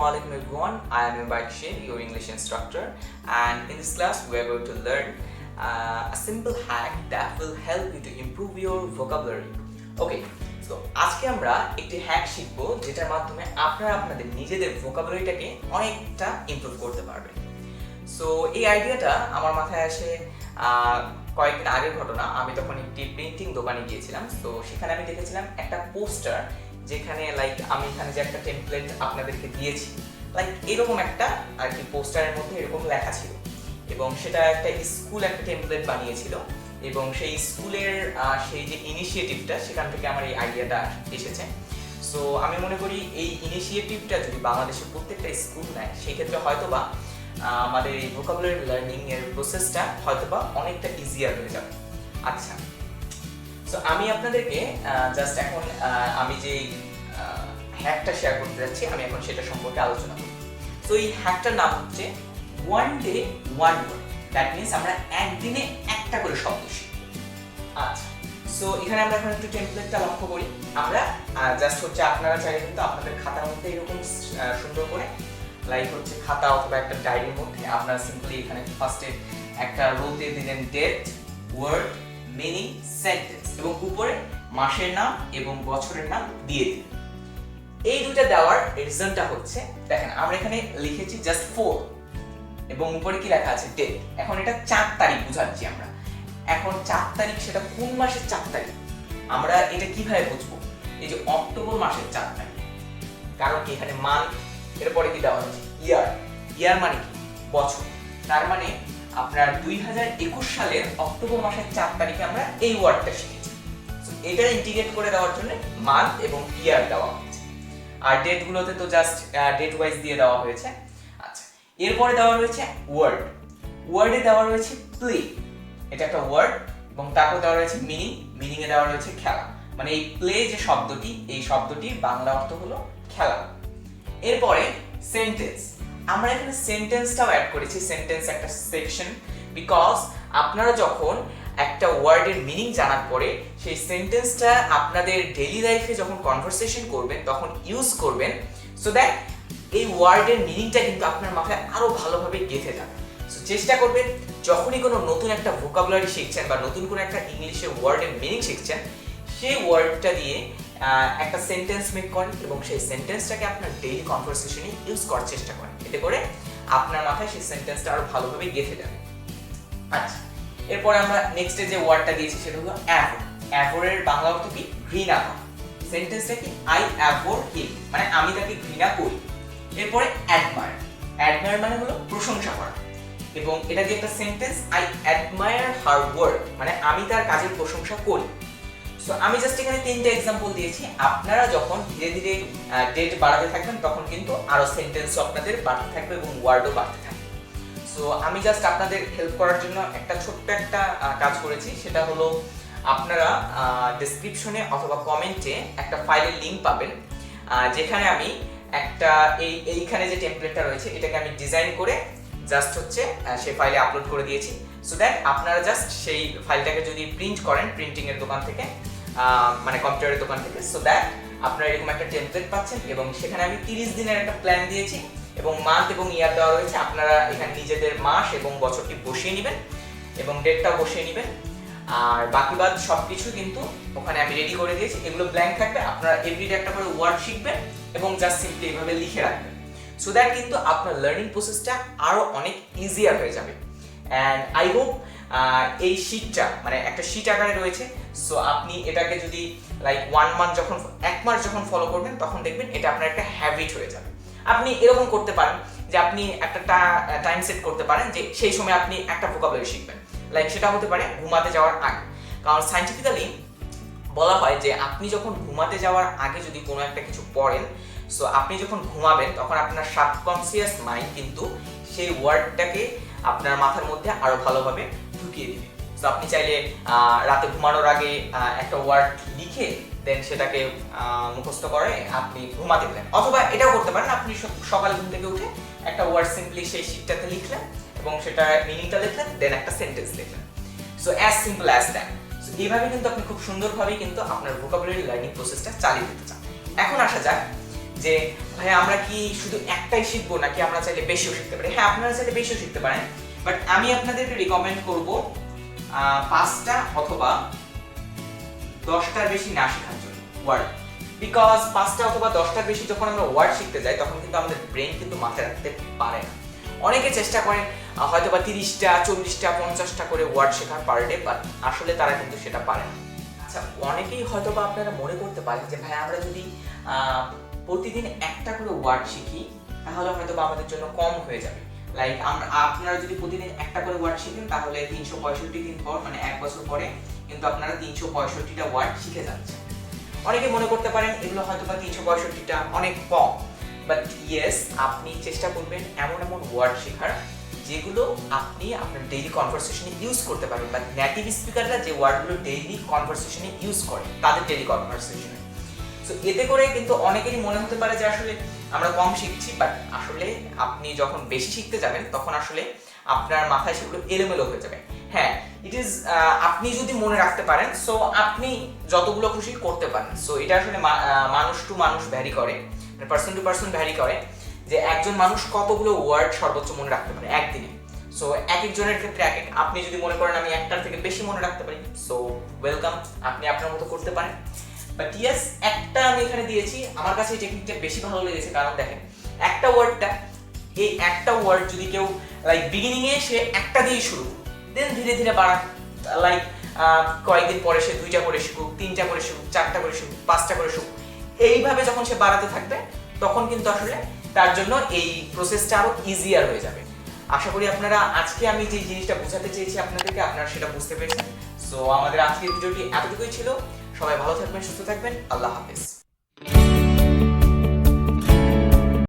Assalamualaikum everyone, I am M.A Barik Rashid, your English instructor, and in this class we are going to learn a simple hack that will help you to improve your vocabulary. Okay, so আজকে আমরা একটি hack শিখব যেটার মাধ্যমে আপনারা আপনাদের নিজেদের ভোকাবুলারিটাকে অনেকটা ইমপ্রুভ করতে পারবেন। সো এই আইডিয়াটা আমার মাথায় আসে কয়েকদিন আগের ঘটনা। আমি তখন একটি প্রিন্টিং দোকানে গিয়েছিলাম। তো সেখানে আমি দেখেছিলাম একটা পোস্টার যেখানে আমি এখানে যে একটা টেমপ্লেট আপনাদেরকে দিয়েছি, এরকম একটা আর কি পোস্টারের মধ্যে এরকম লেখা ছিল এবং সেটা একটা স্কুল একটা টেমপ্লেট বানিয়েছিল এবং সেই স্কুলের সেই যে ইনিশিয়েটিভটা সেখান থেকে আমার এই আইডিয়াটা এসেছে। সো আমি মনে করি এই ইনিশিয়েটিভটা যদি বাংলাদেশের প্রত্যেকটা স্কুল নেয় সেক্ষেত্রে হয়তোবা আমাদের এই ভোকাবুলারি লার্নিং এর প্রসেসটা হয়তোবা অনেকটা ইজিয়ার হয়ে যাবে। আচ্ছা, সো আমি আপনাদেরকে জাস্ট এখন আমি যে হ্যাকটা শেয়ার করতে যাচ্ছি আমি এখন সেটা সম্পর্কে আলোচনা করব। সো এই হ্যাকটার নাম হচ্ছে one day one word. That means আমরা একদিনে একটা করে শব্দ শিখব। আচ্ছা, সো এখানে আমরা এখন একটু টেমপ্লেটটা লক্ষ্য করি। আমরা জাস্ট হচ্ছে আপনারা চাইলে কিন্তু আপনাদের খাতার মধ্যে এরকম সুন্দর করে হচ্ছে খাতা অথবা একটা ডায়েরির মধ্যে আপনারা সিম্পলি এখানে ফার্স্টে একটা রোতে দিলেন ডেট, ওয়ার্ড, মিনিং, সেন্টেন্স এবং উপরে মাসের নাম এবং বছরের নাম দিয়ে দিন। এই দুটো দেওয়ার রিজনটা হচ্ছে, দেখেন আমরা এখানে লিখেছি জাস্ট 4 এবং উপরে কি লেখা আছে ডেট। এখন এটা 4 তারিখ বুঝাচ্ছি আমরা। এখন 4 তারিখ সেটা কোন মাসের 4 তারিখ আমরা এটা কিভাবে বুঝবো? এই যে অক্টোবর মাসের 4 তারিখ, কারণ কি এখানে মান্থ, এরপরে কি দেওয়া হচ্ছে ইয়ার। ইয়ার মানে কি? বছর। তার মানে আপনার 2021 সালের অক্টোবর মাসের 4 তারিখে আমরা এই ওয়ার্ডটা শিখেছি। সো এটা ইন্টিগ্রেট করে দেওয়ার জন্য মান্থ এবং ইয়ার দেওয়া হয়েছে। আর ডেট গুলোতে তো জাস্ট ডেট ওয়াইজ দিয়ে দেওয়া হয়েছে। আচ্ছা, এরপরে দেওয়া রয়েছে ওয়ার্ড। ওয়ার্ডে দেওয়া রয়েছে প্লে, এটা একটা ওয়ার্ড, এবং তারপর দেওয়া রয়েছে মিনিং। মিনিং এ দেওয়া রয়েছে খেলা। মানে এই প্লে যে শব্দটি, এই শব্দটির বাংলা অর্থ হলো খেলা। এরপরে সেন্টেন্স। আমরা এখানে সেন্টেন্সটাও অ্যাড করেছি। সেন্টেন্স একটা সেকশন, বিকজ আপনারা যখন একটা ওয়ার্ডের মিনিং জানার পরে সেই সেন্টেন্সটা আপনাদের ডেইলি লাইফে যখন কনভারসেশন করবেন তখন ইউজ করবেন, সো দ্যাট এই ওয়ার্ডের মিনিংটা কিন্তু আপনার মাথায় আরো ভালোভাবে গেঁথে যাবে। সো চেষ্টা করবেন যখনই কোনো নতুন একটা ভোকাবুলারি শিখছেন বা নতুন কোনো একটা ইংলিশের ওয়ার্ডের মিনিং শিখছেন, সেই ওয়ার্ডটা দিয়ে একটা সেন্টেন্স মেক করেন এবং সেই সেন্টেন্সটাকে আপনার ডেইলি কনভারসেশনে ইউজ করার চেষ্টা করেন। এতে করে আপনার মাথায় সেই সেন্টেন্সটা আরো ভালোভাবে গেঁথে যাবে। আচ্ছা, এরপর আমরা নেক্সটে যে ওয়ার্ডটা দিয়েছি সেটা হলো অ্যাভোর। অ্যাভোরের বাংলা অর্থ কি? ঘৃণা করা। সেন্টেন্সটা কি? আই অ্যাভোর হিম, মানে আমি তাকে ঘৃণা করি। এরপরে অ্যাডমায়ার। অ্যাডমায়ার মানে হলো প্রশংসা করা, এবং এটা দিয়ে একটা sentence, I admire her work, মানে আমি তার কাজের প্রশংসা করি। সো আমি জাস্ট এখানে 3টা एग्जांपल দিয়েছি। আপনারা যখন ধীরে ধীরে ডেট বাড়াতে থাকবেন তখন কিন্তু আরো সেন্টেন্সও আপনাদের বাড়তে থাকবে এবং ওয়ার্ডও বাড়তে থাকবে। সো আমি জাস্ট আপনাদের হেল্প করার জন্য একটা ছোট্ট একটা কাজ করেছি, সেটা হলো আপনারা ডেসক্রিপশনে অথবা কমেন্টে একটা ফাইলের লিংক পাবেন যেখানে আমি একটা এইখানে যে টেমপ্লেটটা রয়েছে এটাকে আমি ডিজাইন করে জাস্ট হচ্ছে সেই ফাইলে আপলোড করে দিয়েছি। সো দ্যাট আপনারা জাস্ট সেই ফাইলটাকে যদি প্রিন্ট করেন প্রিন্টিং এর দোকান থেকে, মানে কম্পিউটারের দোকান থেকে, সো দ্যাট আপনারা এরকম একটা টেমপ্লেট পাচ্ছেন এবং সেখানে আমি 30 দিনের একটা প্ল্যান দিয়েছি এবং মান্থ এবং ইয়ার দেওয়া রয়েছে। আপনারা এখানে নিজেদের মাস এবং বছরটি বসিয়ে নেবেন এবং ডেটটাও বসিয়ে নেবেন, আর বাকিবাদ সবকিছু কিন্তু ওখানে আমি রেডি করে দিয়েছি। এগুলো ব্ল্যাঙ্ক থাকবে, আপনারা এভরিডে একটা করে ওয়ার্ড শিখবেন এবং জাস্ট সিম্পলি এইভাবে লিখে রাখবেন। সো দ্যাট কিন্তু আপনার লার্নিং প্রসেসটা আরো অনেক ইজিয়ার হয়ে যাবে। অ্যান্ড আই হোপ এই শীটটা মানে একটা শীট আকারে রয়েছে। সো আপনি এটাকে যদি 1 মান্থ যখন 1 মাস যখন ফলো করবেন তখন দেখবেন এটা আপনার একটা হ্যাবিট হয়ে যাবে। আপনি এরকম করতে পারেন যে আপনি একটা টাইম সেট করতে পারেন যে সেই সময় আপনি একটা ভোকাবুলারি শিখবেন। সেটা হতে পারে ঘুমাতে যাওয়ার আগে, কারণ সায়েন্টিফিক্যালি বলা হয় যে আপনি যখন ঘুমাতে যাওয়ার আগে যদি কোনো একটা কিছু পড়েন, সো আপনি যখন ঘুমাবেন তখন আপনার সাবকনসিয়াস মাইন্ড কিন্তু সেই ওয়ার্ডটাকে আপনার মাথার মধ্যে আরো ভালোভাবে ঢুকিয়ে দিবে। সো আপনি চাইলে রাতে ঘুমানোর আগে একটা ওয়ার্ড লিখে দেন সেটাকে মুখস্থ করে আপনি ঘুমাতে গেলেন, অথবা এটাও করতে পারেন আপনি সকালে ঘুম থেকে উঠে একটা ওয়ার্ড সিম্পলি সেই শীটটাতে লিখলেন এবং সেটা মিনিংটা লিখলেন, দেন একটা সেন্টেন্স লিখলেন। So as simple as that. So এইভাবে কিন্তু আপনি খুব সুন্দরভাবে কিন্তু আপনার ভোকাবুলারি লার্নিং প্রসেসটা চালিয়ে দিতে চান। এখন আসা যাক যে ভাই আমরা কি শুধু একটাই শিখবো নাকি আমরা চাইলে বেশিও শিখতে পারি? হ্যাঁ, আপনারা চাইলে বেশিও শিখতে পারেন, বাট আমি আপনাদেরকে রিকমেন্ড করব 5টা অথবা 10টার বেশি না শেখার জন্য ওয়ার্ড। বিকজ 5টা অথবা 10টার বেশি যখন আমরা ওয়ার্ড শিখতে যাই তখন কিন্তু আমাদের ব্রেন কিন্তু মাথায় রাখতে পারে না। অনেকে চেষ্টা করেন হয়তো বা 30টা 40টা 50টা করে ওয়ার্ড শেখার পার ডে, বাট আসলে তারা কিন্তু সেটা পারে না। আচ্ছা, অনেকেই হয়তো বা আপনারা মনে করতে পারেন যে ভাই আমরা যদি প্রতিদিন একটা করে ওয়ার্ড শিখি তাহলে হয়তো বা আমাদের জন্য কম হয়ে যাবে। লাইক আপনারা যদি প্রতিদিন একটা করে ওয়ার্ড শিখেন তাহলে 365 দিন পর মানে 1 বছর পরে কিন্তু আপনারা 365টা ওয়ার্ড শিখে যাচ্ছেন। অনেকে মনে করতে পারেন এগুলো হয়তো বা 365টা অনেক কম, বাট ইয়েস, আপনি চেষ্টা করবেন এমন এমন ওয়ার্ড শেখার যেগুলো আপনি আপনার ডেইলি কনভারসেশনে ইউজ করতে পারবেন, বা নেটিভ স্পিকাররা যে ওয়ার্ডগুলো ডেইলি কনভারসেশনে ইউজ করে তাদের ডেইলি কনভারসেশনে। সো এতে করে কিন্তু অনেকেরই মনে হতে পারে যে আসলে আমরা কম শিখছি, বাট আসলে আপনি যখন বেশি শিখতে যাবেন তখন আসলে আপনার মাথায় সেগুলো এলোমেলো হয়ে যাবে। হ্যাঁ, ইট ইজ আপনি যদি মনে রাখতে পারেন সো আপনি যতগুলো খুশি করতে পারেন। সো এটা আসলে মানুষ টু মানুষ ভ্যারি করে, পার্সন টু পার্সন ভ্যারি করে যে একজন মানুষ কতগুলো ওয়ার্ড সর্বোচ্চ মনে রাখতে পারে একদিনে। সো এক একজনের ক্ষেত্রে এক এক। আপনি যদি মনে করেন আমি একটার থেকে বেশি মনে রাখতে পারি, সো ওয়েলকাম, আপনি আপনার মতো করতে পারেন। বাট ইয়েস, একটা আমি এখানে দিয়েছি, আমার কাছে এই টেকনিকটা বেশি ভালো লেগেছে, কারণ দেখেন এই একটা ওয়ার্ড যদি কেউ লাইক বিগিনিং এ সে একটা দিয়ে শুরু, দেন ধীরে ধীরে বাড়া, লাইক কয়েকদিন পরে সে 2টা করে শিখুক, 3টা করে শিখুক, 4টা করে শিখুক, 5টা করে শিখুক, এইভাবে যখন সে বাড়াতে থাকবে তখন কিন্তু আসলে তার জন্য এই প্রসেসটা আরো ইজিয়ার হয়ে যাবে। আশা করি আপনারা আজকে আমি যে জিনিসটা বোঝাতে চেয়েছি আপনাদেরকে, আপনারা সেটা বুঝতে পেরেছেন। সো আমাদের আজকের ভিডিওটি এতটুকুই ছিল। সবাই ভালো থাকবেন, সুস্থ থাকবেন, আল্লাহ হাফেজ।